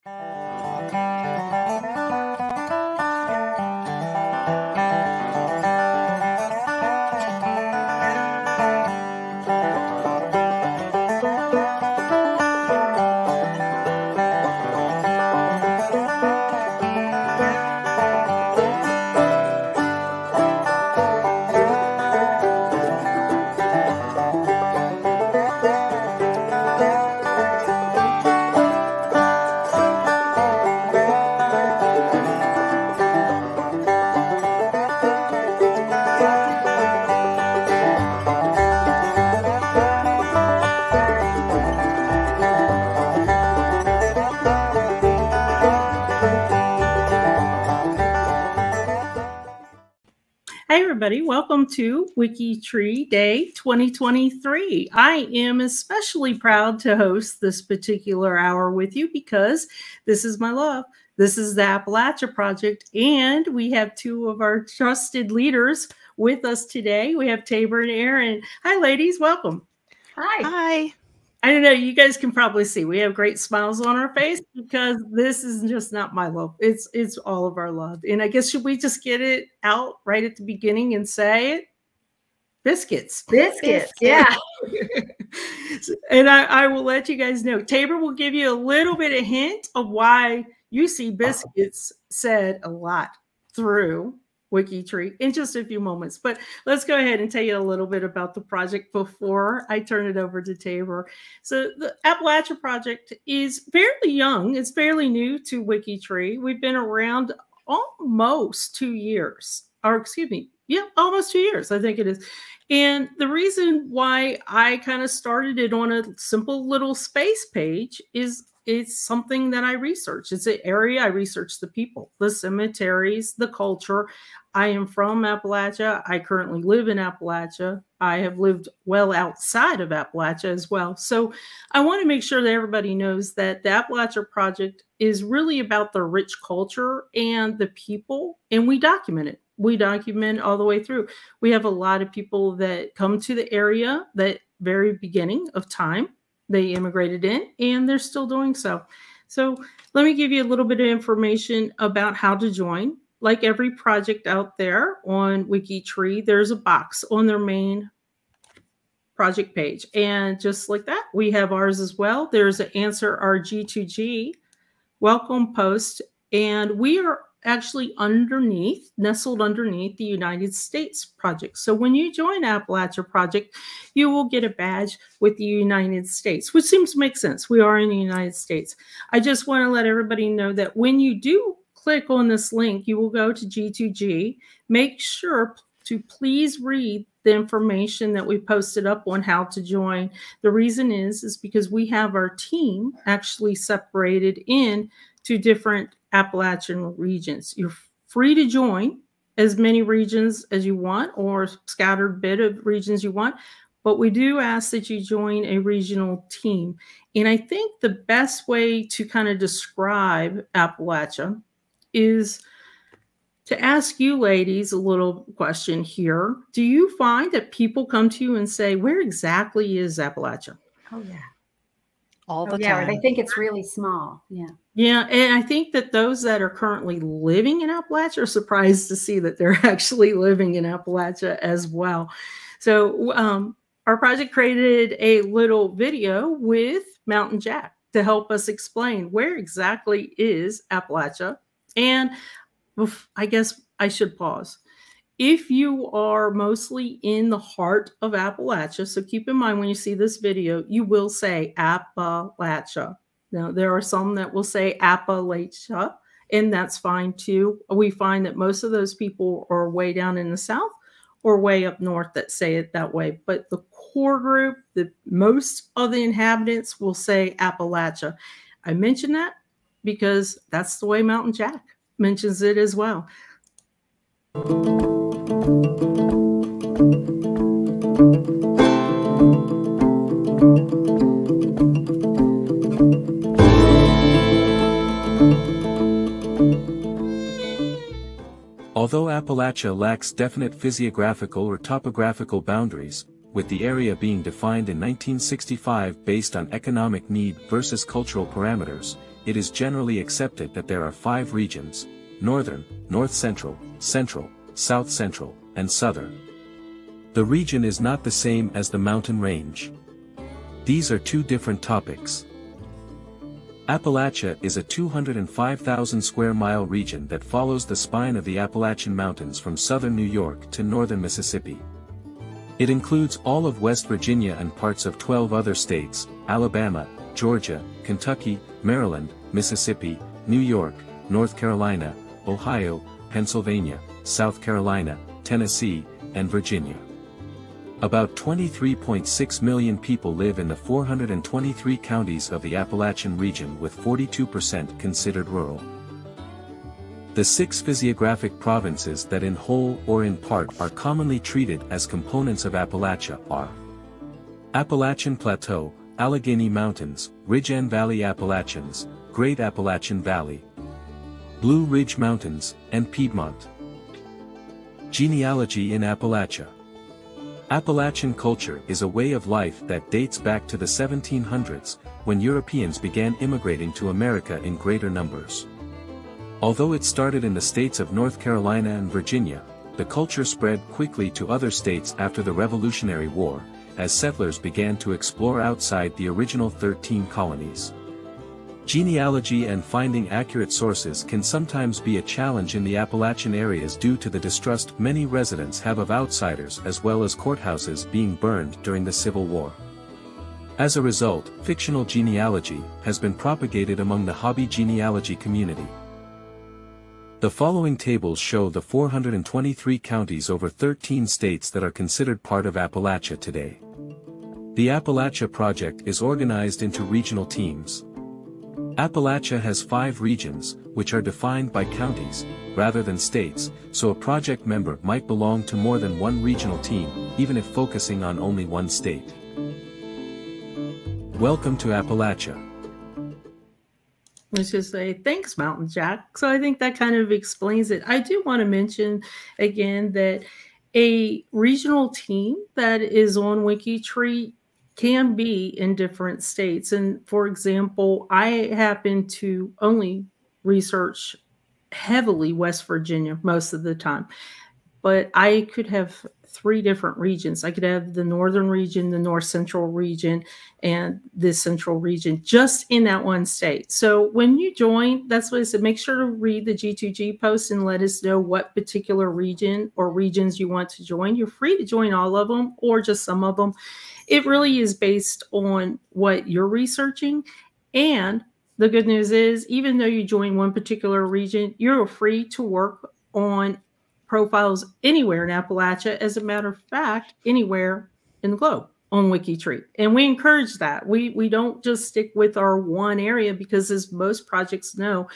Hi, everybody. Welcome to WikiTree Day 2023. I am especially proud to host this particular hour with you because this is my love. This is the Appalachia Project, and we have two of our trusted leaders with us today. We have Tabor and Erin. Hi, ladies. Welcome. Hi. Hi. I don't know, you guys can probably see we have great smiles on our face because this is just not my love. It's all of our love. And I guess should we just get it out right at the beginning and say it? Biscuits. Biscuits, yeah. And I will let you guys know. Tabor will give you a little bit of hint of why you see biscuits said a lot through WikiTree in just a few moments. But let's go ahead and tell you a little bit about the project before I turn it over to Tabor. So the Appalachia Project is fairly young. It's fairly new to WikiTree. We've been around almost 2 years, or excuse me, yeah, almost 2 years, I think it is. And the reason why I kind of started it on a simple little space page is it's something that I research. It's an area I research: the people, the cemeteries, the culture. I am from Appalachia. I currently live in Appalachia. I have lived well outside of Appalachia as well. So I want to make sure that everybody knows that the Appalachia Project is really about the rich culture and the people, and we document it. We document all the way through. We have a lot of people that come to the area that very beginning of time. They immigrated in, and they're still doing so. So let me give you a little bit of information about how to join. Like every project out there on WikiTree, there's a box on their main project page. And just like that, we have ours as well. There's an Answer Our G2G welcome post, and we are actually nestled underneath the United States Project. So when you join Appalachia Project, you will get a badge with the United States, which seems to make sense. We are in the United States. I just want to let everybody know that when you do click on this link, you will go to G2G. Make sure to please read the information that we posted up on how to join. The reason is because we have our team actually separated in to different Appalachian regions. You're free to join as many regions as you want, or scattered bit of regions you want, but we do ask that you join a regional team. And I think the best way to kind of describe Appalachia is to ask you ladies a little question here. Do you find that people come to you and say, where exactly is Appalachia? Oh, yeah. All the time. Yeah, they think it's really small. Yeah. Yeah, and I think that those that are currently living in Appalachia are surprised to see that they're actually living in Appalachia as well. So our project created a little video with Mountain Jack to help us explain where exactly is Appalachia. And I guess I should pause. If you are mostly in the heart of Appalachia, so keep in mind when you see this video, you will say Appalachia. Now, there are some that will say Appalachia, and that's fine too. We find that most of those people are way down in the south or way up north that say it that way. But the core group, most of the inhabitants will say Appalachia. I mention that because that's the way Mountain Jack mentions it as well. Although Appalachia lacks definite physiographical or topographical boundaries, with the area being defined in 1965 based on economic need versus cultural parameters, it is generally accepted that there are 5 regions: Northern, North Central, Central, South Central, and Southern. The region is not the same as the mountain range. These are 2 different topics. Appalachia is a 205,000 square mile region that follows the spine of the Appalachian Mountains from southern New York to northern Mississippi. It includes all of West Virginia and parts of 12 other states: Alabama, Georgia, Kentucky, Maryland, Mississippi, New York, North Carolina, Ohio, Pennsylvania, South Carolina, Tennessee, and Virginia. About 23.6 million people live in the 423 counties of the Appalachian region, with 42% considered rural. The 6 physiographic provinces that in whole or in part are commonly treated as components of Appalachia are Appalachian Plateau, Allegheny Mountains, Ridge and Valley Appalachians, Great Appalachian Valley, Blue Ridge Mountains, and Piedmont. Genealogy in Appalachia. Appalachian culture is a way of life that dates back to the 1700s, when Europeans began immigrating to America in greater numbers. Although it started in the states of North Carolina and Virginia, the culture spread quickly to other states after the Revolutionary War, as settlers began to explore outside the original 13 colonies. Genealogy and finding accurate sources can sometimes be a challenge in the Appalachian areas due to the distrust many residents have of outsiders, as well as courthouses being burned during the Civil War. As a result, fictional genealogy has been propagated among the hobby genealogy community. The following tables show the 423 counties over 13 states that are considered part of Appalachia today. The Appalachia Project is organized into regional teams. Appalachia has 5 regions, which are defined by counties, rather than states, so a project member might belong to more than one regional team, even if focusing on only one state. Welcome to Appalachia. Let's just say, thanks, Mountain Jack. So I think that kind of explains it. I do want to mention again that a regional team that is on WikiTree can be in different states. And for example, I happen to only research heavily West Virginia most of the time, but I could have 3 different regions. I could have the northern region, the north central region, and the central region just in that one state. So when you join, that's what I said, make sure to read the G2G post and let us know what particular region or regions you want to join. You're free to join all of them or just some of them. It really is based on what you're researching. And the good news is, even though you join one particular region, you're free to work on profiles anywhere in Appalachia. As a matter of fact, anywhere in the globe on WikiTree. And we encourage that. We don't just stick with our one area, because as most projects know,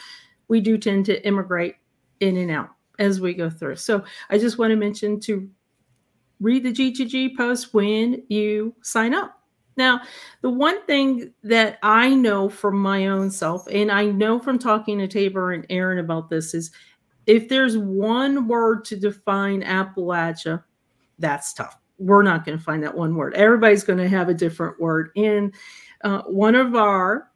we do tend to immigrate in and out as we go through. So I just want to mention to read the G2G post when you sign up. Now, the one thing that I know from my own self, and I know from talking to Tabor and Aaron about this, is if there's one word to define Appalachia, that's tough. We're not going to find that one word. Everybody's going to have a different word. And one of our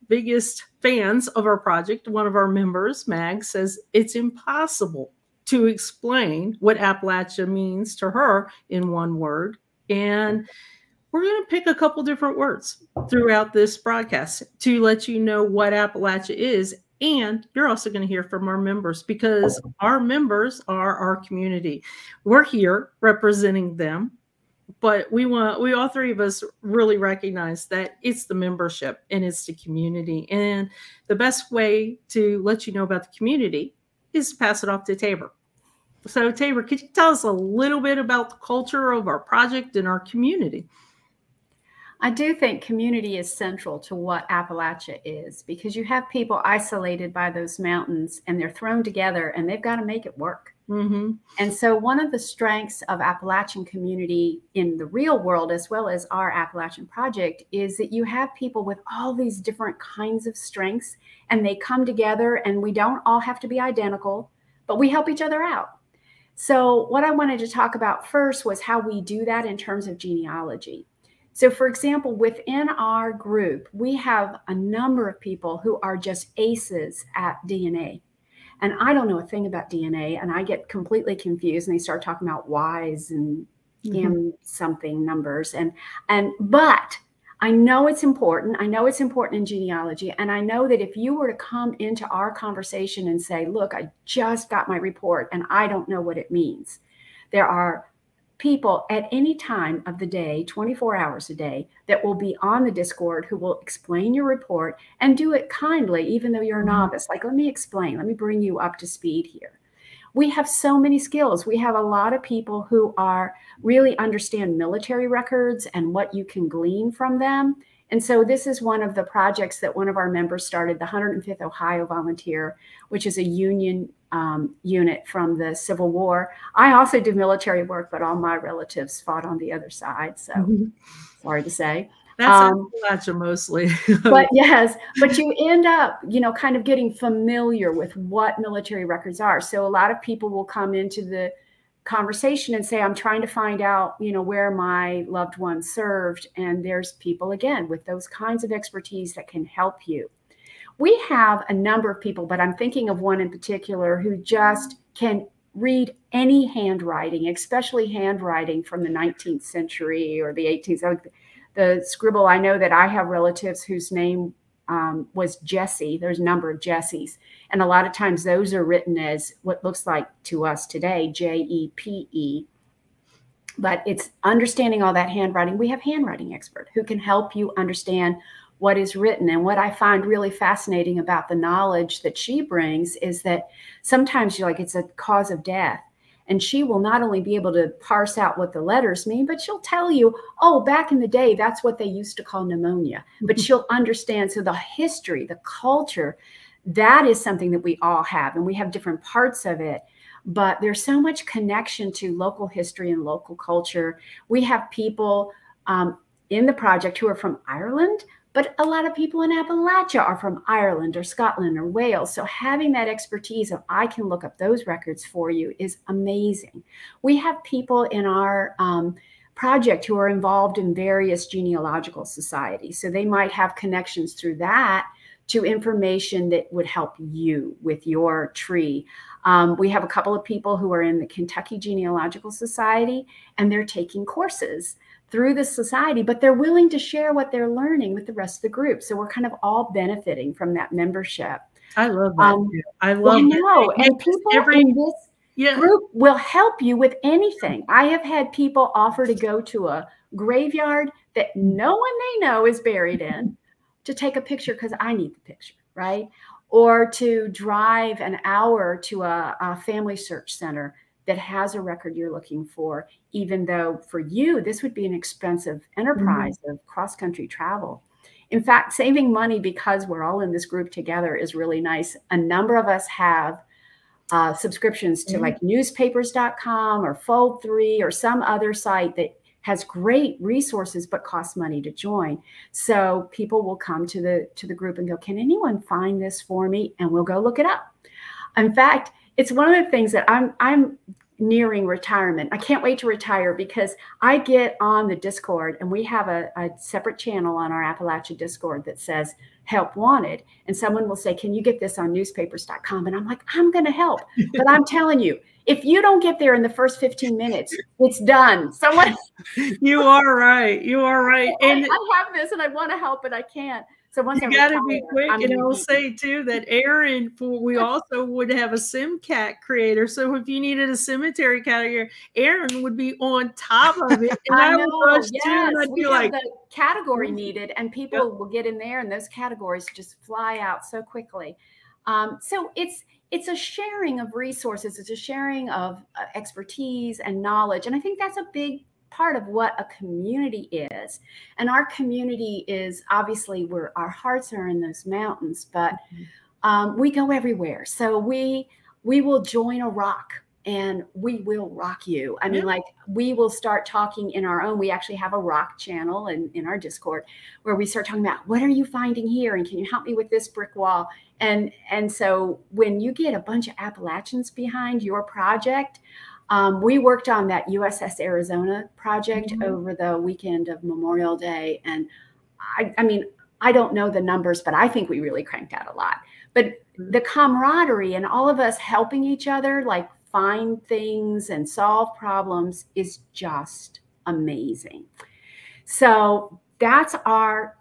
biggest fans of our project, one of our members, Mag, says it's impossible to explain what Appalachia means to her in one word. And we're going to pick a couple different words throughout this broadcast to let you know what Appalachia is. And you're also going to hear from our members, because our members are our community. We're here representing them, but we all 3 of us really recognize that it's the membership and it's the community. And the best way to let you know about the community is to pass it off to Tabor. So Tabor, could you tell us a little bit about the culture of our project and our community? I do think community is central to what Appalachia is, because you have people isolated by those mountains and they're thrown together and they've got to make it work. Mm-hmm. And so one of the strengths of Appalachian community in the real world, as well as our Appalachian project, is that you have people with all these different kinds of strengths, and they come together, and we don't all have to be identical, but we help each other out. So what I wanted to talk about first was how we do that in terms of genealogy. So for example, within our group, we have a number of people who are just aces at DNA. And I don't know a thing about DNA, and I get completely confused, and they start talking about Y's and M something numbers. But I know it's important. I know it's important in genealogy. And I know that if you were to come into our conversation and say, look, I just got my report and I don't know what it means. There are people at any time of the day, 24 hours a day, that will be on the Discord who will explain your report and do it kindly, even though you're a novice. Like, let me explain, let me bring you up to speed here. We have so many skills. We have a lot of people who are really understand military records and what you can glean from them. And so this is one of the projects that one of our members started, the 105th Ohio Volunteer, which is a Union unit from the Civil War. I also do military work, but all my relatives fought on the other side. So sorry to say. That's Appalachia mostly. But yes, but you end up, you know, kind of getting familiar with what military records are. So a lot of people will come into the conversation and say, I'm trying to find out, you know, where my loved one served. And there's people, again, with those kinds of expertise that can help you. We have a number of people, but I'm thinking of one in particular who just can read any handwriting, especially handwriting from the 19th century or the 18th. The scribble, I know that I have relatives whose name was Jesse. There's a number of Jessies. And a lot of times those are written as what looks like to us today, Jepe. But it's understanding all that handwriting. We have handwriting expert who can help you understand what is written. And what I find really fascinating about the knowledge that she brings is that sometimes you're like, it's a cause of death. And she will not only be able to parse out what the letters mean, but she'll tell you, oh, back in the day, that's what they used to call pneumonia. But she'll understand. So the history, the culture, that is something that we all have. And we have different parts of it. But there's so much connection to local history and local culture. We have people in the project who are from Ireland, but a lot of people in Appalachia are from Ireland or Scotland or Wales. So having that expertise of I can look up those records for you is amazing. We have people in our project who are involved in various genealogical societies. So they might have connections through that to information that would help you with your tree. We have a couple of people who are in the Kentucky Genealogical Society, and they're taking courses through the society, but they're willing to share what they're learning with the rest of the group. So we're kind of all benefiting from that membership. I love that. I love I know. And people in this group will help you with anything. I have had people offer to go to a graveyard that no one they know is buried in to take a picture because I need the picture, right? Or to drive an hour to a family search center that has a record you're looking for, even though for you, this would be an expensive enterprise of cross-country travel. In fact, saving money because we're all in this group together is really nice. A number of us have subscriptions to like newspapers.com or Fold3 or some other site that has great resources but costs money to join. So people will come to the group and go, can anyone find this for me? And we'll go look it up. In fact, it's one of the things that I'm nearing retirement. I can't wait to retire because I get on the Discord and we have a separate channel on our Appalachia Discord that says help wanted. And someone will say, can you get this on newspapers.com? And I'm like, I'm going to help. But I'm telling you, if you don't get there in the first 15 minutes, it's done. Someone. You are right. You are right. And I have this and I want to help, but I can't. So once you got to be quick. And I'll say too that Aaron, we also would have a SimCat creator. So if you needed a cemetery category, Aaron would be on top of it. And I would rush too. And I'd be like, the category needed, and people will get in there, and those categories just fly out so quickly. So it's a sharing of resources. It's a sharing of expertise and knowledge, and I think that's a big part of what a community is. And our community is obviously where our hearts are in those mountains, but we go everywhere. So we will join a rock and we will rock you. I mean, like we will start talking in our own. We actually have a rock channel in our Discord where we start talking about what are you finding here? And can you help me with this brick wall? And so when you get a bunch of Appalachians behind your project, We worked on that USS Arizona project over the weekend of Memorial Day. And I mean, I don't know the numbers, but I think we really cranked out a lot. But the camaraderie and all of us helping each other, like find things and solve problems, is just amazing. So that's our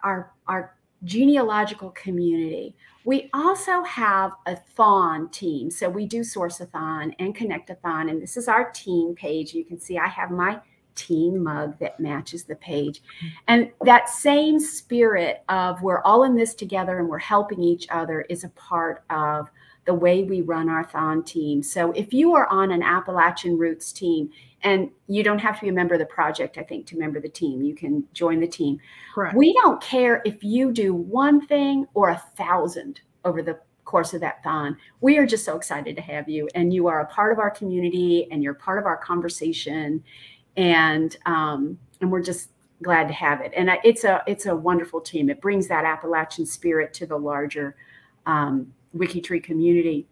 genealogical community. We also have a thon team. So we do Source-a-thon and Connect-a-thon. And this is our team page. You can see I have my team mug that matches the page. And that same spirit of we're all in this together and we're helping each other is a part of the way we run our thon team. So if you are on an Appalachian Roots team, and you don't have to be a member of the project, I think, to member the team, you can join the team. Correct. We don't care if you do one thing or 1,000 over the course of that thon. We are just so excited to have you, and you are a part of our community, and you're part of our conversation, and we're just glad to have it. And it's a wonderful team. It brings that Appalachian spirit to the larger WikiTree community.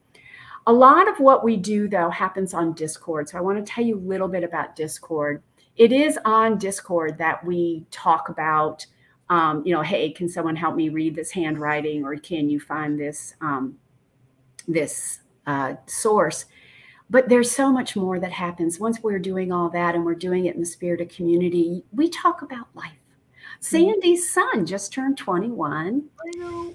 A lot of what we do, though, happens on Discord. So I want to tell you a little bit about Discord. It is on Discord that we talk about, you know, hey, can someone help me read this handwriting, or can you find this source? But there's so much more that happens once we're doing all that, and we're doing it in the spirit of community. We talk about life. Sandy's son just turned 21.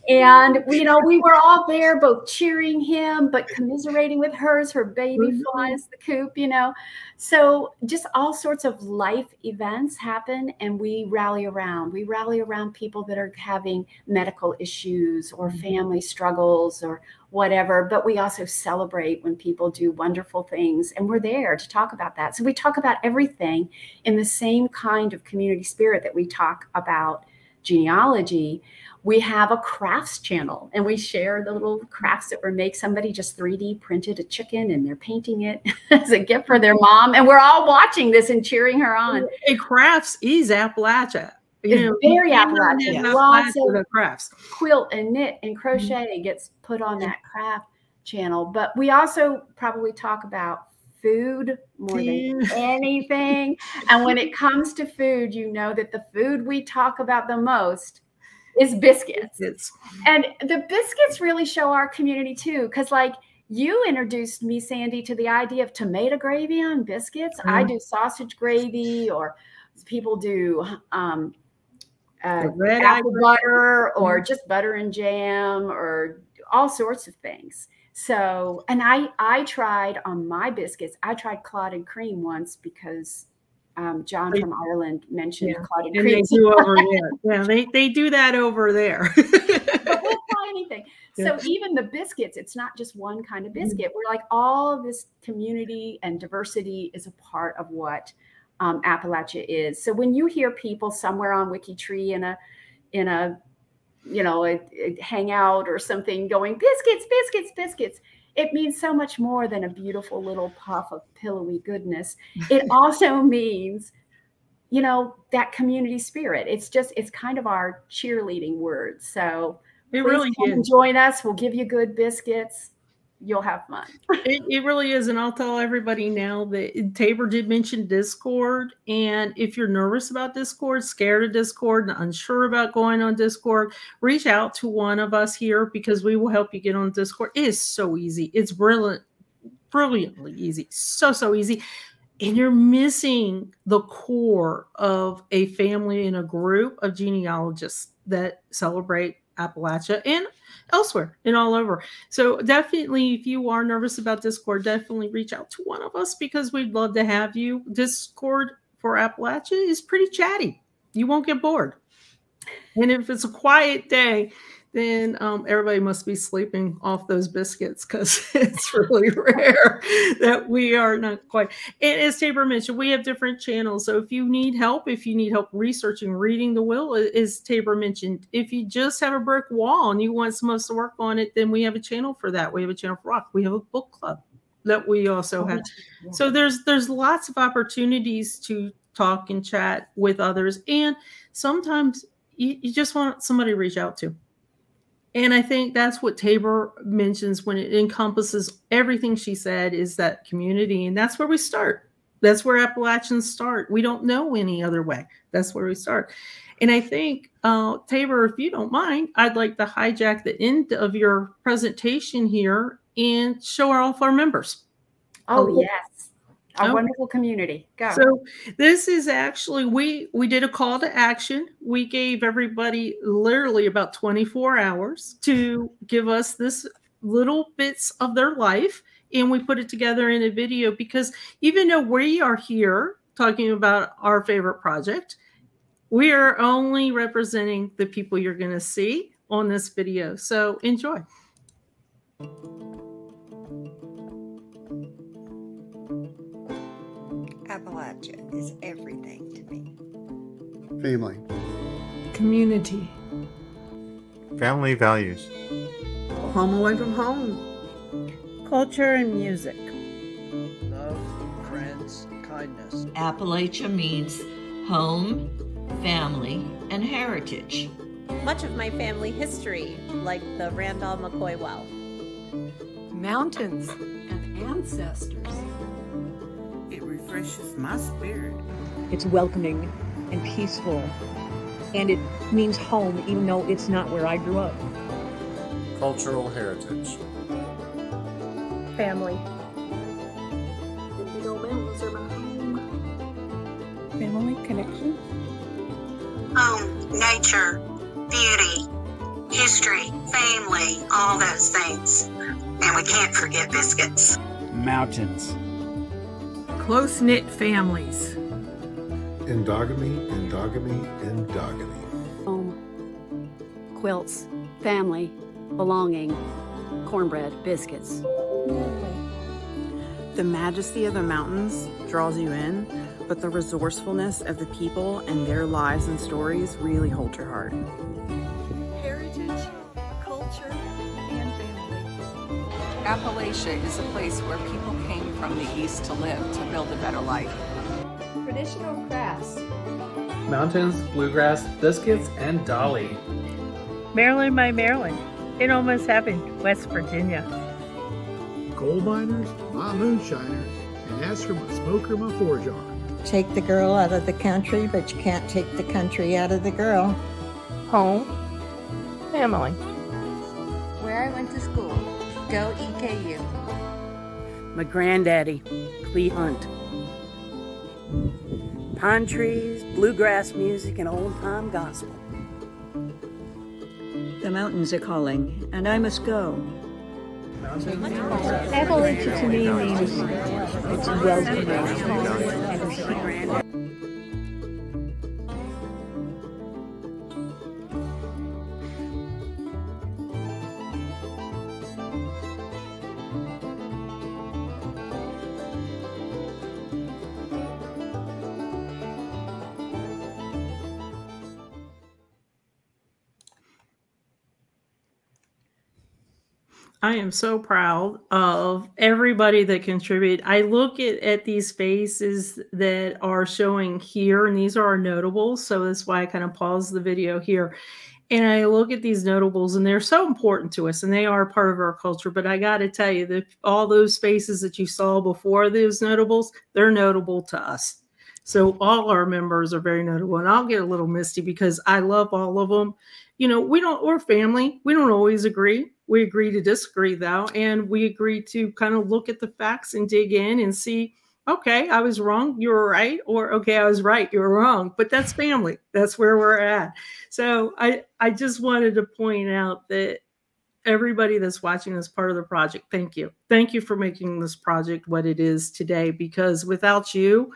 And, you know, we were all there both cheering him, but commiserating with hers. Her baby flies the coop, you know. So just all sorts of life events happen, and we rally around. We rally around people that are having medical issues or family struggles or whatever. But we also celebrate when people do wonderful things, and we're there to talk about that. So we talk about everything in the same kind of community spirit that we talk about genealogy. We have a crafts channel, and we share the little crafts that we make. Somebody just 3D printed a chicken, and they're painting it as a gift for their mom. And we're all watching this and cheering her on. And crafts is Appalachia. It's very Appalachian. Lots of crafts. Quilt and knit and crochet gets put on that craft channel. But we also probably talk about food more than anything. And when it comes to food, you know that the food we talk about the most is biscuits. And the biscuits really show our community too, because like you introduced me, Sandy, to the idea of tomato gravy on biscuits. I do sausage gravy, or people do apple butter, or just butter and jam, or all sorts of things. So, and I tried on my biscuits, I tried clotted cream once because John from Ireland mentioned clotted cream. They do over there. Yeah, they do that over there. But we'll try anything. So even the biscuits, it's not just one kind of biscuit. We're like, all of this community and diversity is a part of what Appalachia is. So when you hear people somewhere on WikiTree in a you know, a hangout or something going, biscuits, biscuits, biscuits, it means so much more than a beautiful little puff of pillowy goodness. It also means, you know, that community spirit. It's kind of our cheerleading word. So it really come join us. We'll give you good biscuits. You'll have fun. It really is. And I'll tell everybody now that Tabor did mention Discord. And if you're nervous about Discord, scared of Discord, and unsure about going on Discord, reach out to one of us here, because we will help you get on Discord. It is so easy. It's brilliantly easy. So easy. And you're missing the core of a family and a group of genealogists that celebrate Appalachia and elsewhere and all over. So definitely, if you are nervous about Discord, definitely reach out to one of us, because we'd love to have you. Discord for Appalachia is pretty chatty. You won't get bored. And if it's a quiet day, then everybody must be sleeping off those biscuits, because it's really rare that we are not quite. And as Tabor mentioned, we have different channels. So if you need help researching, reading the will, as Tabor mentioned, if you just have a brick wall and you want some of us to work on it, then we have a channel for that. We have a channel for rock. We have a book club that we also have. So there's lots of opportunities to talk and chat with others. And sometimes you just want somebody to reach out to. And I think that's what Tabor mentions when it encompasses everything she said, is that community. And that's where we start. That's where Appalachians start. We don't know any other way. That's where we start. And I think, Tabor, if you don't mind, I'd like to hijack the end of your presentation here and show off our members. Oh, yes. Our wonderful community. Go. So this is actually, we did a call to action. We gave everybody literally about 24 hours to give us this little bits of their life. And we put it together in a video, because even though we are here talking about our favorite project, we are only representing the people you're going to see on this video. So enjoy. Appalachia is everything to me. Family. Community. Family values. Home away from home. Culture and music. Love, friends, kindness. Appalachia means home, family, and heritage. Much of my family history, like the Randall McCoy well. Mountains and ancestors. It refreshes my spirit. It's welcoming and peaceful, and it means home, even though it's not where I grew up. Cultural heritage. Family. The big old mountains are my home. Family connection. Home, nature, beauty, history, family, all those things. And we can't forget biscuits. Mountains. Close-knit families. Endogamy, endogamy, endogamy. Home, quilts, family, belonging, cornbread, biscuits. The majesty of the mountains draws you in, but the resourcefulness of the people and their lives and stories really hold your heart. Heritage, culture, and family. Appalachia is a place where people came from the East to live, to build a better life. Traditional crafts. Mountains, bluegrass, biscuits, and Dolly. Maryland, my Maryland. It almost happened. West Virginia. Coal miners, my moonshiners, and ask for my smoker, my forge on. Take the girl out of the country, but you can't take the country out of the girl. Home. Family. Where I went to school. Go EKU. My granddaddy, Clee Hunt. Pine trees, bluegrass music, and old-time gospel. The mountains are calling, and I must go. Appalachia to me means it's welcoming. I am so proud of everybody that contributed. I look at these faces that are showing here, and these are our notables. So that's why I kind of paused the video here. And I look at these notables, and they're so important to us, and they are part of our culture. But I got to tell you that all those faces that you saw before those notables, they're notable to us. So all our members are very notable. And I'll get a little misty because I love all of them. You know, we're family. We don't always agree. We agree to disagree, though, and we agree to kind of look at the facts and dig in and see, okay, I was wrong, you were right, or okay, I was right, you were wrong. But that's family. That's where we're at. So I just wanted to point out that everybody that's watching this part of the project, thank you. Thank you for making this project what it is today, because without you,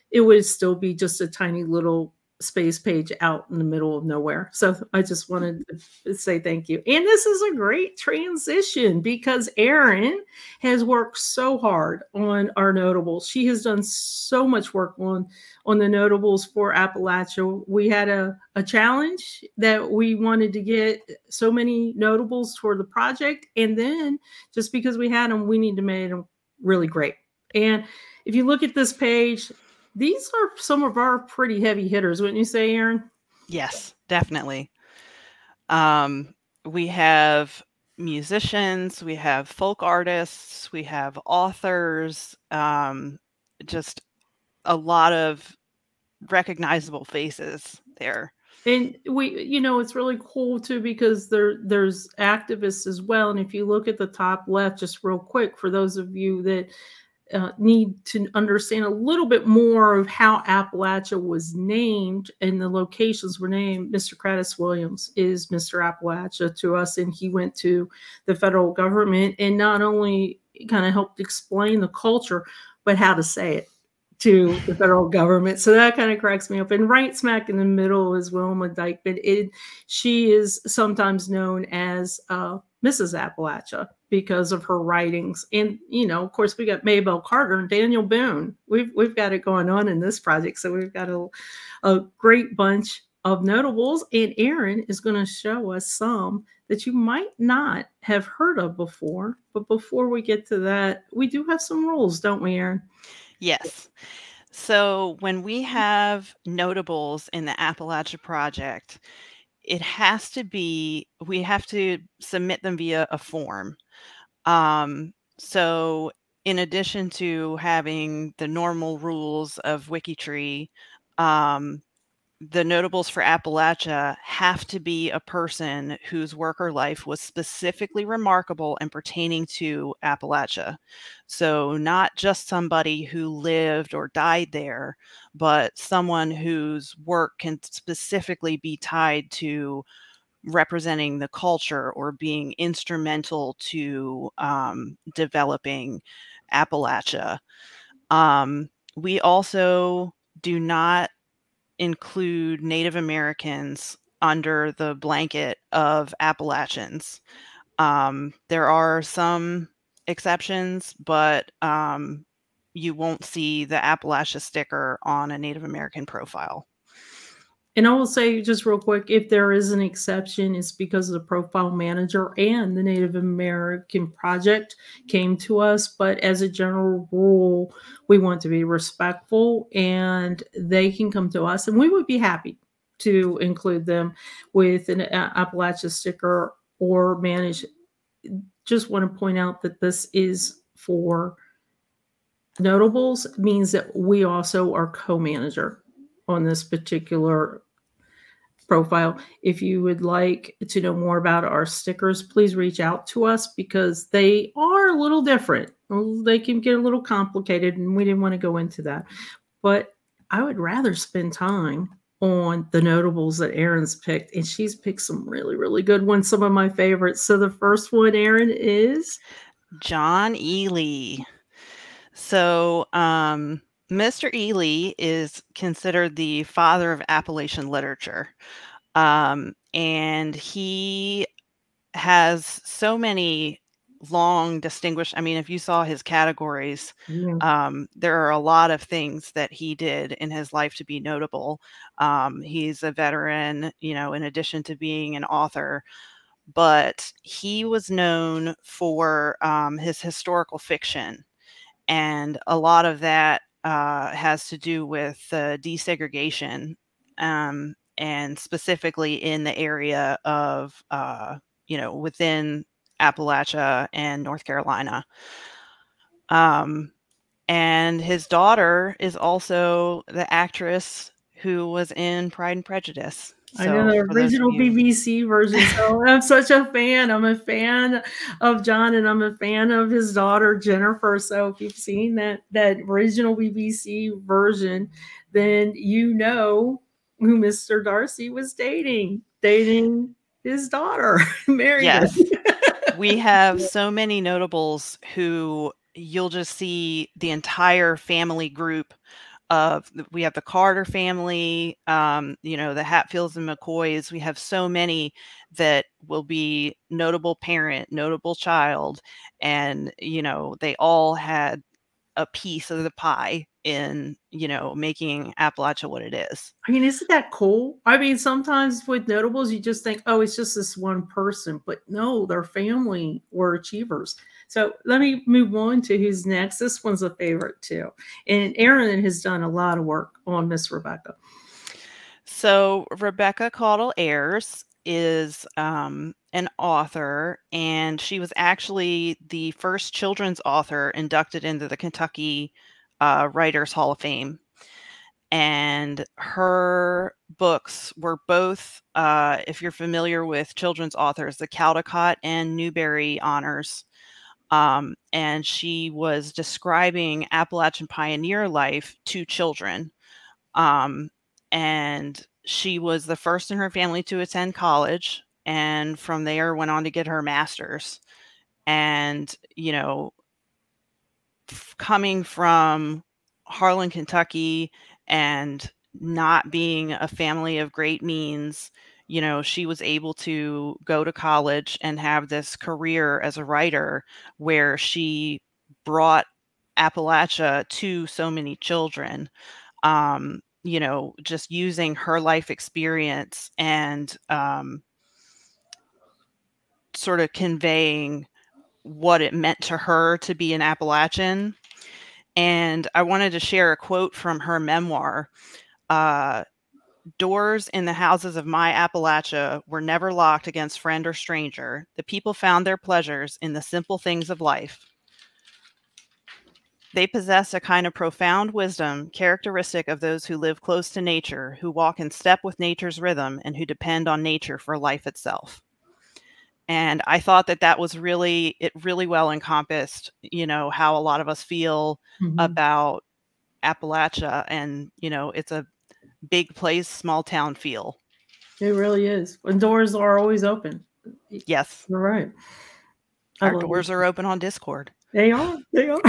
it would still be just a tiny little space page out in the middle of nowhere. So I just wanted to say thank you. And this is a great transition because Erin has worked so hard on our notables. She has done so much work on the notables for Appalachia. We had a challenge that we wanted to get so many notables for the project. And then just because we had them, we need to make them really great. And if you look at this page, these are some of our pretty heavy hitters, wouldn't you say, Erin? Yes, definitely. we have musicians, we have folk artists, we have authors, just a lot of recognizable faces there. And we, it's really cool too, because there's activists as well. And if you look at the top left, just real quick, for those of you that need to understand a little bit more of how Appalachia was named and the locations were named, Mr. Cradis Williams is Mr. Appalachia to us, and he went to the federal government and not only kind of helped explain the culture, but how to say it to the federal government. So that kind of cracks me up. And right smack in the middle is Wilma Dykeman. She is sometimes known as Mrs. Appalachia because of her writings. And, of course, we got Maybelle Carter and Daniel Boone. We've got it going on in this project. So we've got a great bunch of notables. And Aaron is going to show us some that you might not have heard of before. But before we get to that, we do have some rules, don't we, Aaron? Yes. So when we have notables in the Appalachia Project, we have to submit them via a form. So in addition to having the normal rules of WikiTree, the notables for Appalachia have to be a person whose work or life was specifically remarkable and pertaining to Appalachia. So not just somebody who lived or died there, but someone whose work can specifically be tied to representing the culture or being instrumental to developing Appalachia. We also do not include Native Americans under the blanket of Appalachians. There are some exceptions, but you won't see the Appalachia sticker on a Native American profile. And I will say just real quick, if there is an exception, it's because the profile manager and the Native American Project came to us. But as a general rule, we want to be respectful, and they can come to us, and we would be happy to include them with an Appalachia sticker or manage. Just want to point out that this is for notables, means that we also are co-manager on this particular profile. If you would like to know more about our stickers, please reach out to us, because they are a little different. They can get a little complicated, and we didn't want to go into that. But I would rather spend time on the notables that Aaron's picked, and she's picked some really, really good ones, some of my favorites. So the first one, Aaron, is John Ely. So Mr. Ely is considered the father of Appalachian literature. And he has so many long distinguished, if you saw his categories, there are a lot of things that he did in his life to be notable. He's a veteran, in addition to being an author, but he was known for his historical fiction. And a lot of that has to do with desegregation, and specifically in the area of, within Appalachia and North Carolina. And his daughter is also the actress who was in Pride and Prejudice. I know the original BBC version. So I'm such a fan. I'm a fan of John, and I'm a fan of his daughter, Jennifer. So if you've seen that original BBC version, then you know who Mr. Darcy was dating his daughter, married her. Yes. We have so many notables who you'll just see the entire family group of. We have the Carter family, the Hatfields and McCoys. We have so many that will be notable parent, notable child, and they all had a piece of the pie in making Appalachia what it is. Isn't that cool? Sometimes with notables you just think, oh, it's just this one person, but no, their family were achievers. So let me move on to who's next. This one's a favorite too. And Aaron has done a lot of work on Miss Rebecca. So Rebecca Caudle Ayers is an author, and she was actually the first children's author inducted into the Kentucky Writers Hall of Fame. And her books were both, if you're familiar with children's authors, the Caldecott and Newbery honors. And she was describing Appalachian pioneer life to children. And she was the first in her family to attend college, and from there went on to get her master's. And, you know, coming from Harlan, Kentucky, and not being a family of great means, you know, she was able to go to college and have this career as a writer where she brought Appalachia to so many children. You know, just using her life experience and sort of conveying what it meant to her to be an Appalachian. And I wanted to share a quote from her memoir. Doors in the houses of my Appalachia were never locked against friend or stranger. The people found their pleasures in the simple things of life. They possess a kind of profound wisdom characteristic of those who live close to nature, who walk in step with nature's rhythm, and who depend on nature for life itself. And I thought that that was really well encompassed, you know, how a lot of us feel about Appalachia. And, you know, it's a big place, small town feel. It really is. And doors are always open. Yes. You're right. Our doors are open on Discord. They are. They are.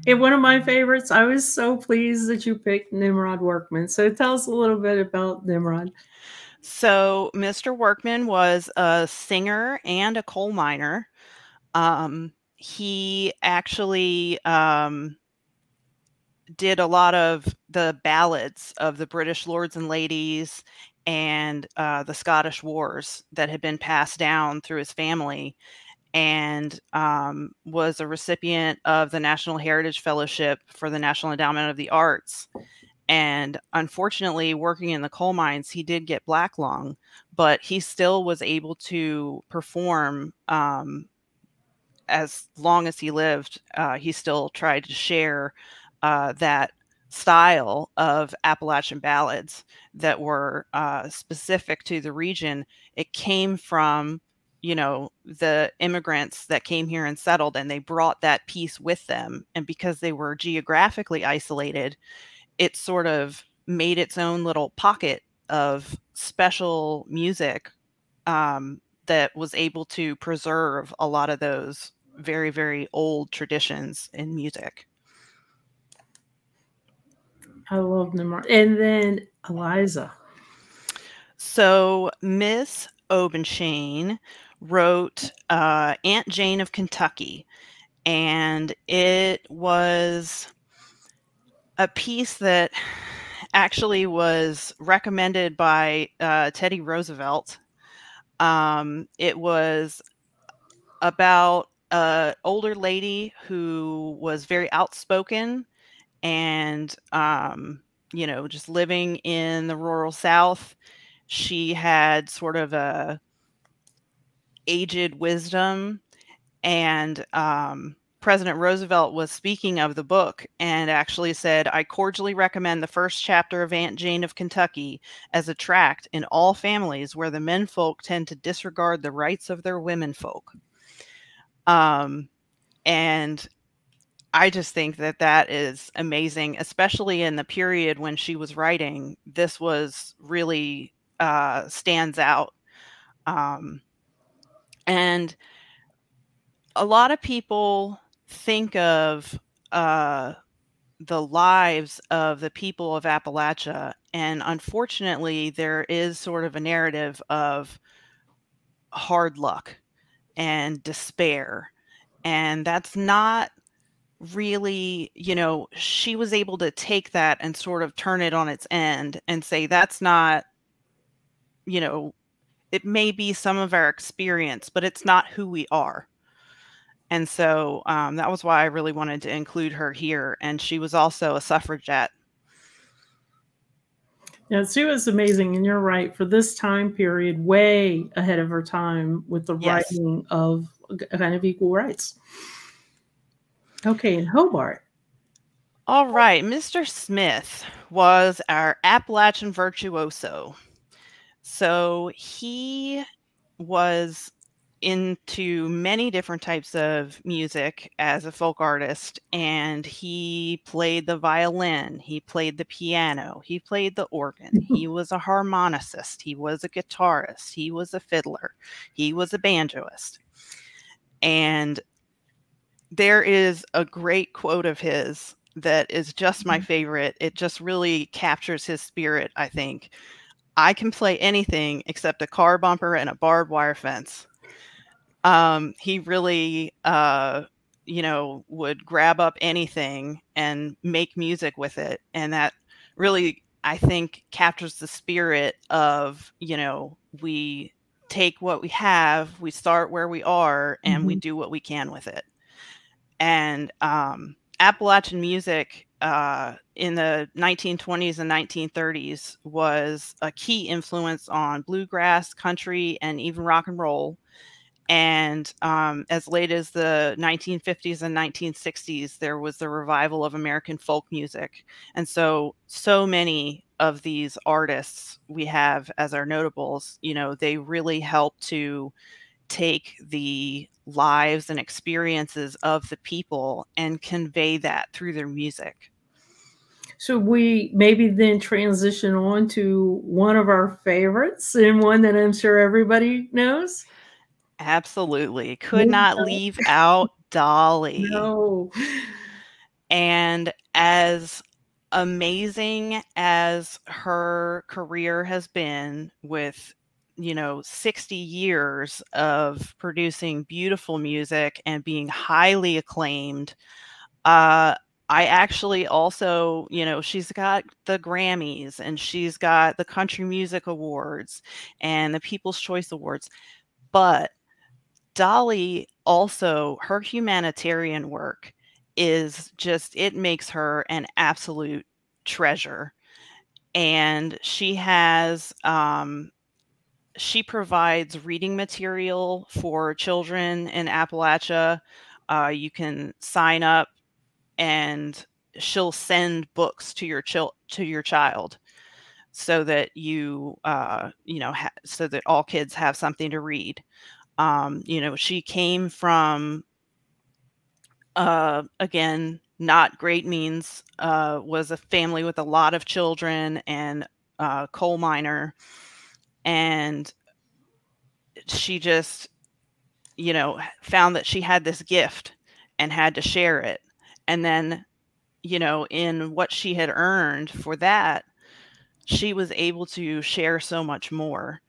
And one of my favorites, I was so pleased that you picked Nimrod Workman. So tell us a little bit about Nimrod. So Mr. Workman was a singer and a coal miner. He actually did a lot of the ballads of the British lords and ladies and the Scottish wars that had been passed down through his family, and was a recipient of the National Heritage Fellowship for the National Endowment of the Arts. And unfortunately, working in the coal mines, he did get black lung, but he still was able to perform as long as he lived. He still tried to share that style of Appalachian ballads that were specific to the region. It came from, you know, the immigrants that came here and settled, and they brought that piece with them. And because they were geographically isolated, it sort of made its own little pocket of special music that was able to preserve a lot of those very, very old traditions in music. I love Nimrod. And then Eliza. So Miss Obenshain wrote Aunt Jane of Kentucky, and it was a piece that actually was recommended by Teddy Roosevelt. It was about an older lady who was very outspoken and, you know, just living in the rural South. She had sort of a aged wisdom, and President Roosevelt was speaking of the book and actually said, "I cordially recommend the first chapter of Aunt Jane of Kentucky as a tract in all families where the menfolk tend to disregard the rights of their womenfolk." And I just think that that is amazing, especially in the period when she was writing. This was really stands out. And a lot of people think of the lives of the people of Appalachia, and unfortunately there is sort of a narrative of hard luck and despair, and that's not really, you know, she was able to take that and sort of turn it on its end and say that's not, you know, it may be some of our experience, but it's not who we are. And so that was why I really wanted to include her here. And she was also a suffragette. Yeah, Sue is amazing, and you're right. For this time period, way ahead of her time with the Yes. writing of kind of equal rights. Okay, in Hobart. All right, Mr. Smith was our Appalachian virtuoso. So he was into many different types of music as a folk artist, and he played the violin, he played the piano, he played the organ, he was a harmonicist, he was a guitarist, he was a fiddler, he was a banjoist. And there is a great quote of his that is just my favorite. It just really captures his spirit, I think. I can play anything except a car bumper and a barbed wire fence. He really, would grab up anything and make music with it. And that really, I think, captures the spirit of, we take what we have, we start where we are, and we do what we can with it. And Appalachian music in the 1920s and 1930s was a key influence on bluegrass, country, and even rock and roll. And as late as the 1950s and 1960s, there was the revival of American folk music. And so many of these artists we have as our notables, they really help to take the lives and experiences of the people and convey that through their music. So we maybe then transition on to one of our favorites, and one that I'm sure everybody knows. Absolutely. Could not leave out Dolly. No. And as amazing as her career has been, with 60 years of producing beautiful music and being highly acclaimed, I actually also, she's got the Grammys, and she's got the Country Music Awards and the People's Choice Awards. But Dolly also, her humanitarian work is just, it makes her an absolute treasure. And she has, she provides reading material for children in Appalachia. You can sign up and she'll send books to your child, so that so that all kids have something to read. She came from, again, not great means, was a family with a lot of children, and coal miner. And she just, found that she had this gift and had to share it. And then, in what she had earned for that, she was able to share so much more.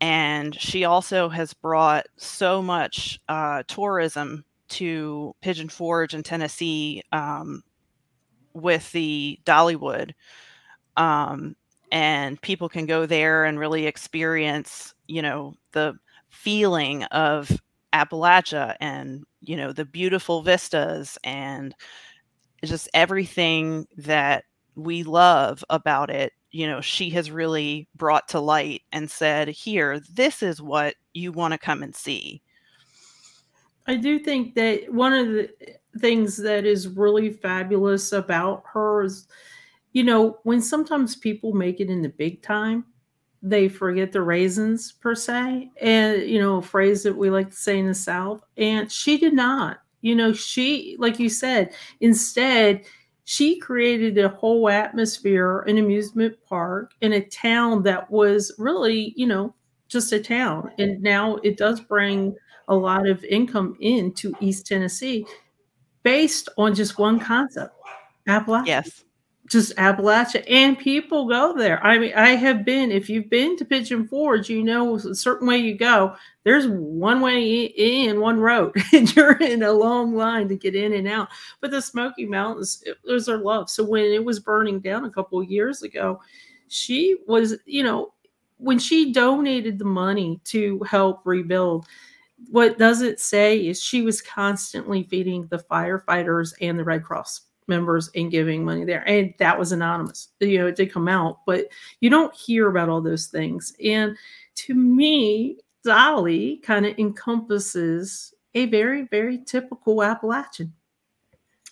And she also has brought so much tourism to Pigeon Forge in Tennessee, with the Dollywood. And people can go there and really experience, the feeling of Appalachia, and, the beautiful vistas, and just everything that we love about it. She has really brought to light and said, here, this is what you want to come and see. I do think that one of the things that is really fabulous about her is, when sometimes people make it in the big time, they forget the raisins, per se. And, a phrase that we like to say in the South. And she did not. She, like you said, instead, she created a whole atmosphere, an amusement park in a town that was really, just a town. And now it does bring a lot of income into East Tennessee based on just one concept, Appalachia. Yes. Just Appalachia, and people go there. I mean, I have been, if you've been to Pigeon Forge, a certain way you go. There's one way in, one road, and you're in a long line to get in and out. But the Smoky Mountains, those are love. So when it was burning down a couple of years ago, she was, when she donated the money to help rebuild, what doesn't say is she was constantly feeding the firefighters and the Red Cross. members and giving money there. And that was anonymous. You know, it did come out, but you don't hear about all those things. And to me, Dolly kind of encompasses a very, very typical Appalachian.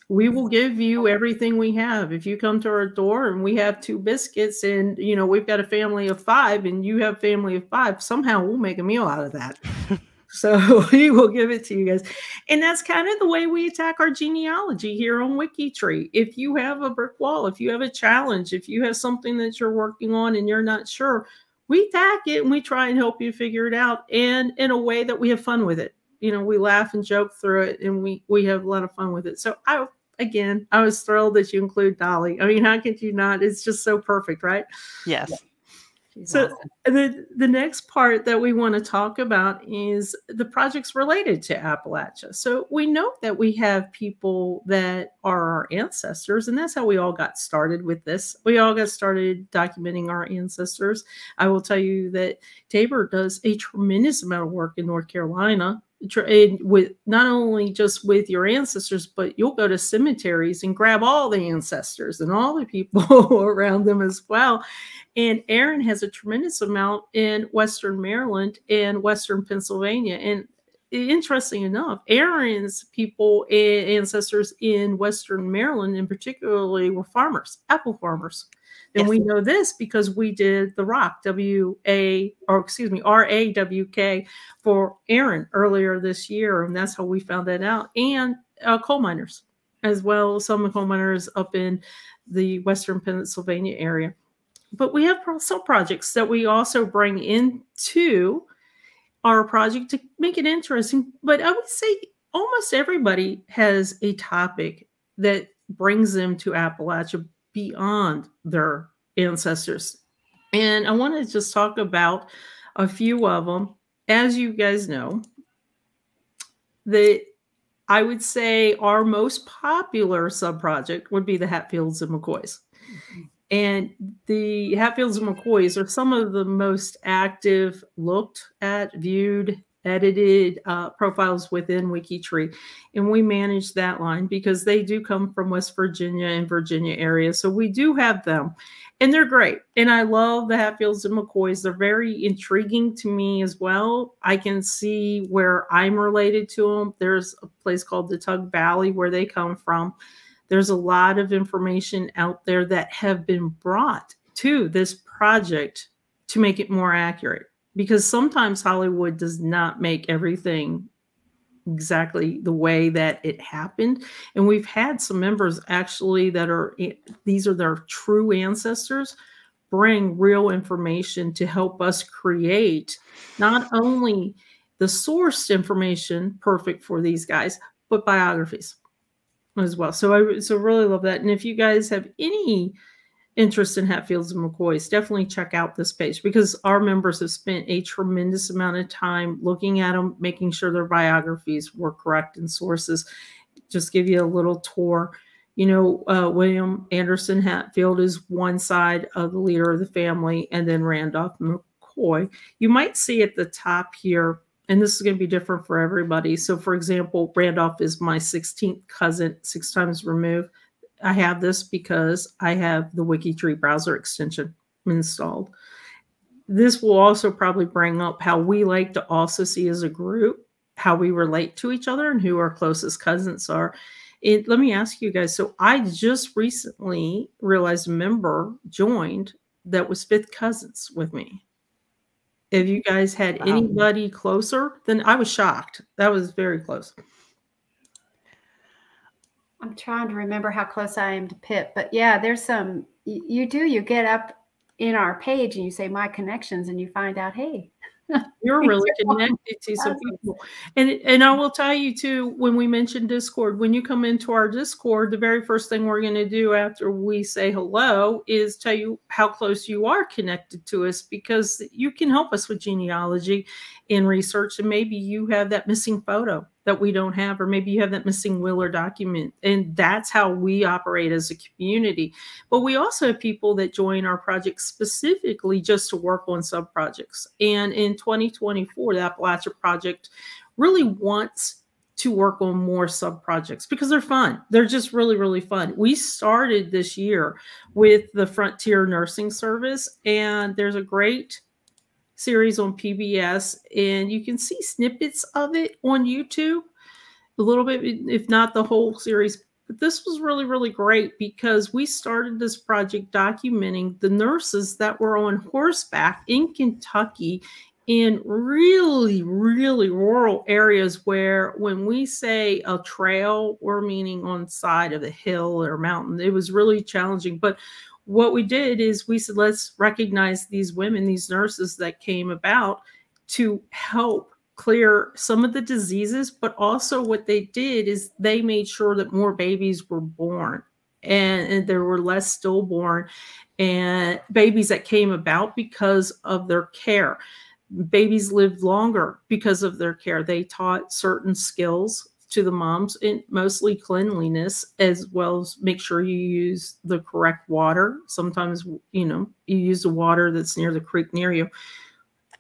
We will give you everything we have. If you come to our door and we have 2 biscuits and, you know, we've got a family of 5 and you have a family of 5, somehow we'll make a meal out of that. So we will give it to you guys. And that's kind of the way we attack our genealogy here on WikiTree. If you have a brick wall, if you have a challenge, if you have something that you're working on and you're not sure, we attack it and we try and help you figure it out, and in a way that we have fun with it. You know, we laugh and joke through it, and we have a lot of fun with it. So I was thrilled that you include Dolly. I mean, how could you not? It's just so perfect, right? Yes. So awesome. The next part that we want to talk about is the projects related to Appalachia. So we know that we have people that are our ancestors, and that's how we all got started with this. We all got started documenting our ancestors. I will tell you that Tabor does a tremendous amount of work in North Carolina, with not only just with your ancestors, but you'll go to cemeteries and grab all the ancestors and all the people around them as well. And Aaron has a tremendous amount in Western Maryland and Western Pennsylvania. And interesting enough, Aaron's people and ancestors in Western Maryland in particularly were farmers, apple farmers. And we know this because we did the RAWK, RAWK for Aaron earlier this year. And that's how we found that out. And coal miners as well. Some coal miners up in the Western Pennsylvania area. But we have some projects that we also bring into our project to make it interesting. But I would say almost everybody has a topic that brings them to Appalachia beyond their ancestors. And I want to just talk about a few of them. As you guys know, I would say our most popular sub-project would be the Hatfields and McCoys. Mm-hmm. And the Hatfields and McCoys are some of the most active, looked at, viewed, edited profiles within WikiTree. And we manage that line because they do come from West Virginia and Virginia area. So we do have them. And they're great. And I love the Hatfields and McCoys. They're very intriguing to me as well. I can see where I'm related to them. There's a place called the Tug Valley where they come from. There's a lot of information out there that have been brought to this project to make it more accurate, because sometimes Hollywood does not make everything exactly the way that it happened. And we've had some members actually that these are their true ancestors, bring real information to help us create not only the sourced information perfect for these guys, but biographies as well. So I really love that. And if you guys have any interest in Hatfields and McCoys, definitely check out this page, because our members have spent a tremendous amount of time looking at them, making sure their biographies were correct and sources. Just give you a little tour. You know, William Anderson Hatfield is one side of the leader of the family, and then Randolph McCoy. You might see at the top here, and this is going to be different for everybody. So, for example, Randolph is my 16th cousin, 6 times removed. I have this because I have the WikiTree browser extension installed. This will also probably bring up how we like to also see as a group, how we relate to each other and who our closest cousins are. Let me ask you guys. So I just recently realized a member joined that was 5th cousins with me. If you guys had anybody closer, then I was shocked. That was very close. I'm trying to remember how close I am to Pip, but yeah, there's some, you get up in our page and you say my connections and you find out, hey, you're really connected to some people. And I will tell you too, when we mentioned Discord, when you come into our Discord, the very first thing we're going to do after we say hello is tell you how close you are connected to us, because you can help us with genealogy and research. And maybe you have that missing photo that we don't have, or maybe you have that missing will or document. And that's how we operate as a community. But we also have people that join our project specifically just to work on sub-projects. And in 2024, the Appalachia Project really wants to work on more sub projects because they're fun. They're just really, really fun. We started this year with the Frontier Nursing Service, and there's a great series on PBS, and you can see snippets of it on YouTube, a little bit, if not the whole series. But this was really, really great because we started this project documenting the nurses that were on horseback in Kentucky in really, really rural areas where when we say a trail, we're meaning on the side of a hill or mountain. It was really challenging. But what we did is we said, let's recognize these women, these nurses that came about to help clear some of the diseases, but also what they did is they made sure that more babies were born and there were less stillborn and babies that came about because of their care. Babies lived longer because of their care. They taught certain skills to the moms, and mostly cleanliness, as well as make sure you use the correct water. Sometimes, you use the water that's near the creek near you.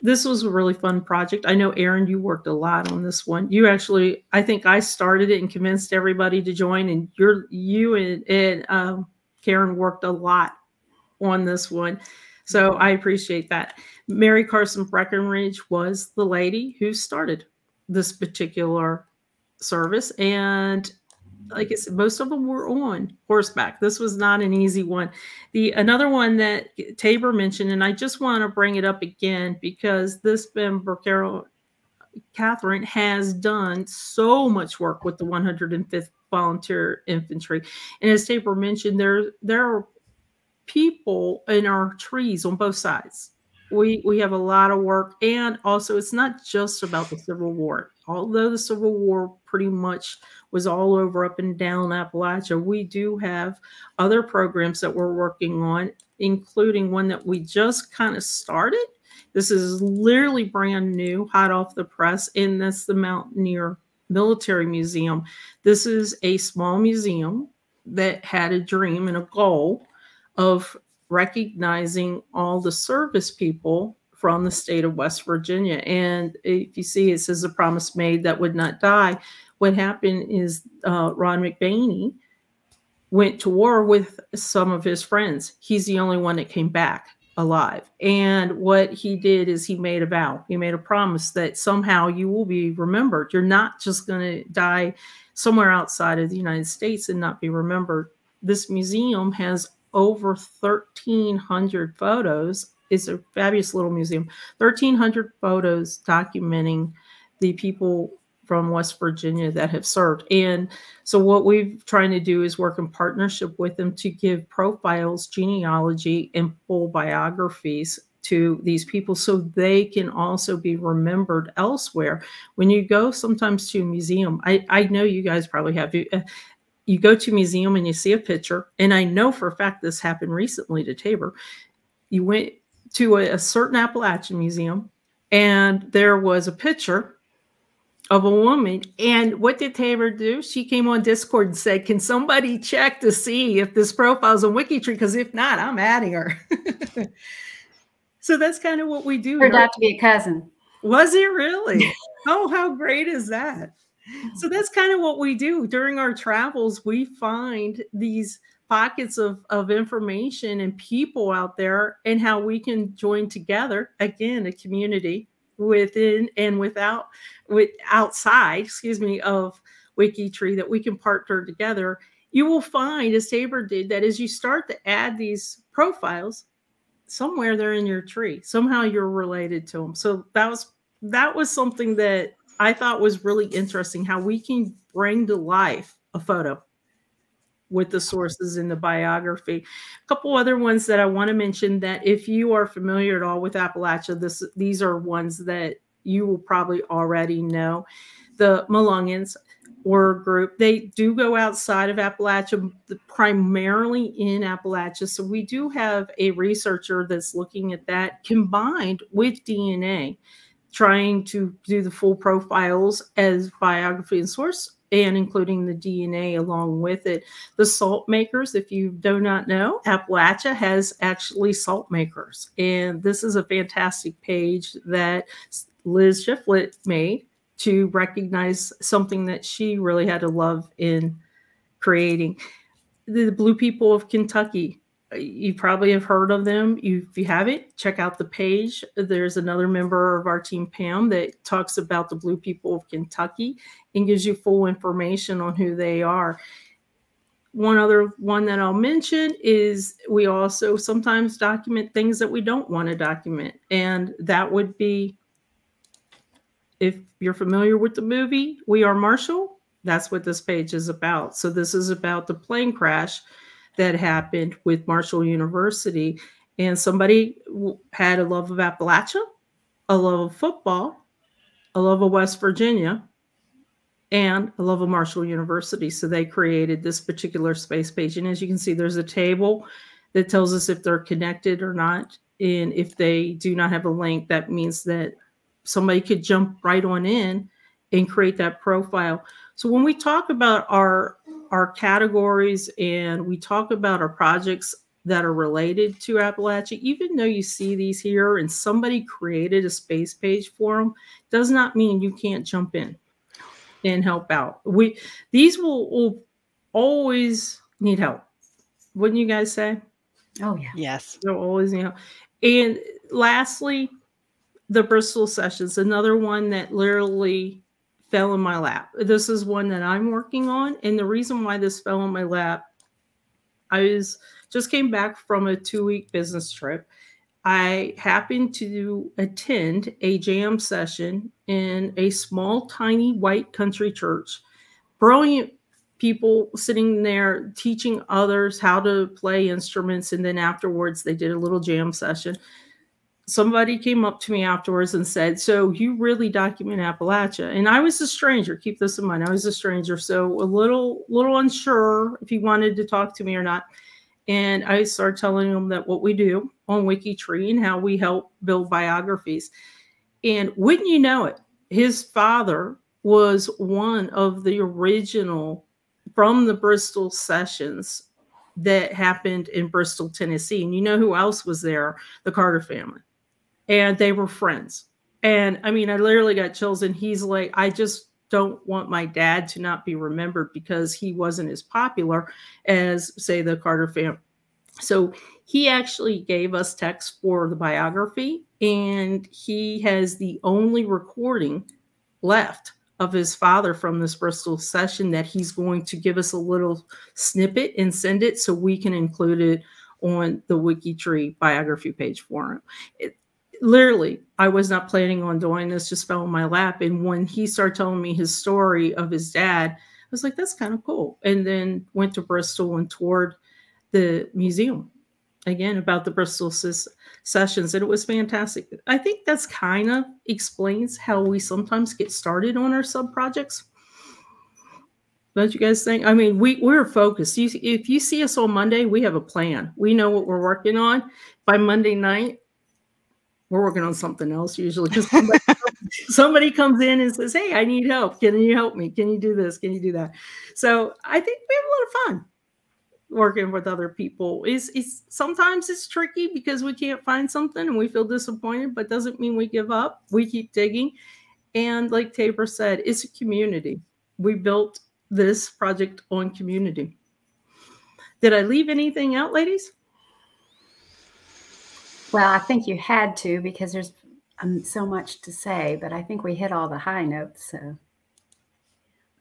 This was a really fun project. I know, Aaron, you worked a lot on this one. You actually, I think I started it and convinced everybody to join, and you and Karen worked a lot on this one. So I appreciate that. Mary Carson Breckenridge was the lady who started this particular service. And like I said, most of them were on horseback. This was not an easy one. Another one that Tabor mentioned, and I just want to bring it up again because this member, Catherine, has done so much work with the 105th Volunteer Infantry. And as Tabor mentioned, there are people in our trees on both sides. We have a lot of work, and also it's not just about the Civil War. Although the Civil War pretty much was all over up and down Appalachia, we do have other programs that we're working on, including one that we just kind of started. This is literally brand new, hot off the press, and that's the Mountaineer Military Museum. This is a small museum that had a dream and a goal of recognizing all the service people from the state of West Virginia. And if you see, it says a promise made that would not die. What happened is Ron McBaney went to war with some of his friends. He's the only one that came back alive. And what he did is he made a vow. He made a promise that somehow you will be remembered. You're not just going to die somewhere outside of the United States and not be remembered. This museum has over 1,300 photos. It's a fabulous little museum. 1,300 photos documenting the people from West Virginia that have served. And so what we're trying to do is work in partnership with them to give profiles, genealogy, and full biographies to these people so they can also be remembered elsewhere. When you go sometimes to a museum, I know you guys probably have, you go to a museum and you see a picture, and I know for a fact this happened recently to Tabor. You went to a certain Appalachian museum, and there was a picture of a woman. And what did Tabor do? She came on Discord and said, can somebody check to see if this profile is on WikiTree? Because if not, I'm adding her. So that's kind of what we do. Turned out to be a cousin. Was it really? Oh, how great is that? So that's kind of what we do during our travels. We find these pockets of information and people out there, and how we can join together, again, a community within and outside, of WikiTree, that we can partner together. You will find, as Tabor did, that as you start to add these profiles, somewhere they're in your tree. Somehow you're related to them. So that was something that I thought was really interesting, how we can bring to life a photo with the sources in the biography. A couple other ones that I want to mention, that if you are familiar at all with Appalachia, these are ones that you will probably already know. The Malungans or group, they do go outside of Appalachia, primarily in Appalachia. So we do have a researcher that's looking at that combined with DNA, trying to do the full profiles as biography and source, and including the DNA along with it. The salt makers, if you do not know, Appalachia has actually salt makers. And this is a fantastic page that Liz Shiflett made to recognize something that she really had a love in creating. The Blue People of Kentucky. You probably have heard of them. If you haven't, check out the page. There's another member of our team, Pam, that talks about the Blue People of Kentucky and gives you full information on who they are. One other one that I'll mention is we also sometimes document things that we don't want to document. And that would be, if you're familiar with the movie We Are Marshall, that's what this page is about. So this is about the plane crash that happened with Marshall University. And somebody had a love of Appalachia, a love of football, a love of West Virginia, and a love of Marshall University. So they created this particular space page. And as you can see, there's a table that tells us if they're connected or not. And if they do not have a link, that means that somebody could jump right on in and create that profile. So when we talk about our categories and we talk about our projects that are related to Appalachia, even though you see these here and somebody created a space page for them, does not mean you can't jump in and help out. These will always need help. Wouldn't you guys say? Oh, yeah. Yes. They'll always need help. And lastly, the Bristol sessions, another one that literally fell in my lap. This is one that I'm working on. And the reason why this fell in my lap, just came back from a 2-week business trip. I happened to attend a jam session in a small, tiny white country church. Brilliant people sitting there teaching others how to play instruments. And then afterwards, they did a little jam session. Somebody came up to me afterwards and said, "So you really document Appalachia?" And I was a stranger. Keep this in mind. I was a stranger. So a little unsure if he wanted to talk to me or not. And I started telling him that what we do on WikiTree and how we help build biographies. And wouldn't you know it, his father was one of the original from the Bristol sessions that happened in Bristol, Tennessee. And you know who else was there? The Carter family. And they were friends. And I mean, I literally got chills. And he's like, I just don't want my dad to not be remembered because he wasn't as popular as, say, the Carter family. So he actually gave us text for the biography. And he has the only recording left of his father from this Bristol session that he's going to give us a little snippet and send it so we can include it on the WikiTree biography page for him. Literally, I was not planning on doing this, just fell in my lap. And when he started telling me his story of his dad, I was like, that's kind of cool. And then went to Bristol and toured the museum again about the Bristol sessions. And it was fantastic. I think that's kind of explains how we sometimes get started on our sub projects. Don't you guys think? I mean, we're focused. If you see us on Monday, we have a plan. We know what we're working on. By Monday night, we're working on something else usually because somebody comes in and says, "Hey, I need help. Can you help me? Can you do this? Can you do that?" So I think we have a lot of fun working with other people. Sometimes it's tricky because we can't find something and we feel disappointed, but doesn't mean we give up. We keep digging. And like Tabor said, it's a community. We built this project on community. Did I leave anything out, ladies? Well, I think you had to because there's so much to say, but I think we hit all the high notes. So,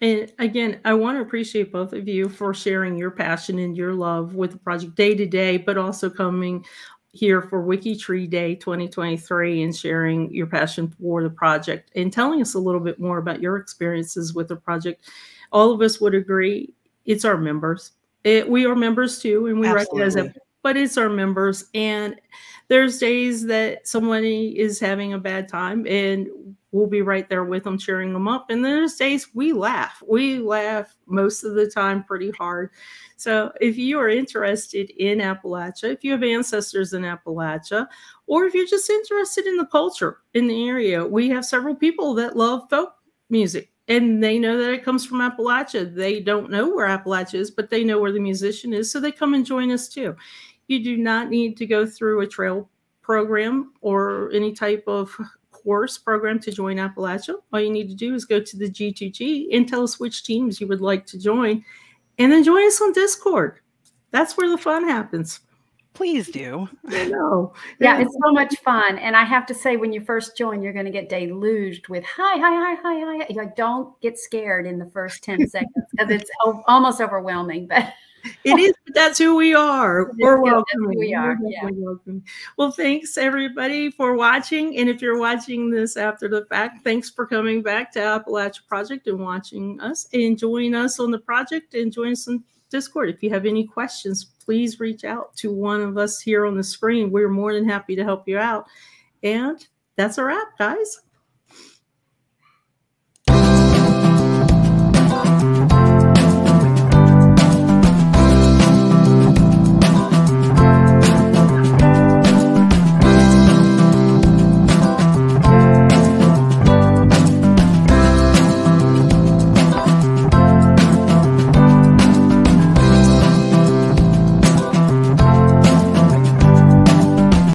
and again, I want to appreciate both of you for sharing your passion and your love with the project day to day, but also coming here for WikiTree Day 2023 and sharing your passion for the project and telling us a little bit more about your experiences with the project. All of us would agree it's our members. We are members too, and we recognize that, but it's our members. And there's days that somebody is having a bad time and we'll be right there with them, cheering them up. And there's days we laugh. We laugh most of the time pretty hard. So if you are interested in Appalachia, if you have ancestors in Appalachia, or if you're just interested in the culture in the area, we have several people that love folk music. And they know that it comes from Appalachia. They don't know where Appalachia is, but they know where the musician is. So they come and join us too. You do not need to go through a trail program or any type of course program to join Appalachia, all you need to do is go to the G2G and tell us which teams you would like to join, and then join us on Discord. That's where the fun happens. Please do. I know. Yeah, it's so much fun. And I have to say, when you first join, you're going to get deluged with hi. You're like, don't get scared in the first 10 seconds because it's almost overwhelming. But it is, but that's who we are. We're welcome. We are. Yeah. Welcome. Well, thanks everybody for watching. And if you're watching this after the fact, thanks for coming back to Appalachia Project and watching us and join us on the project and join us on Discord. If you have any questions, please reach out to one of us here on the screen. We're more than happy to help you out. And that's a wrap, guys.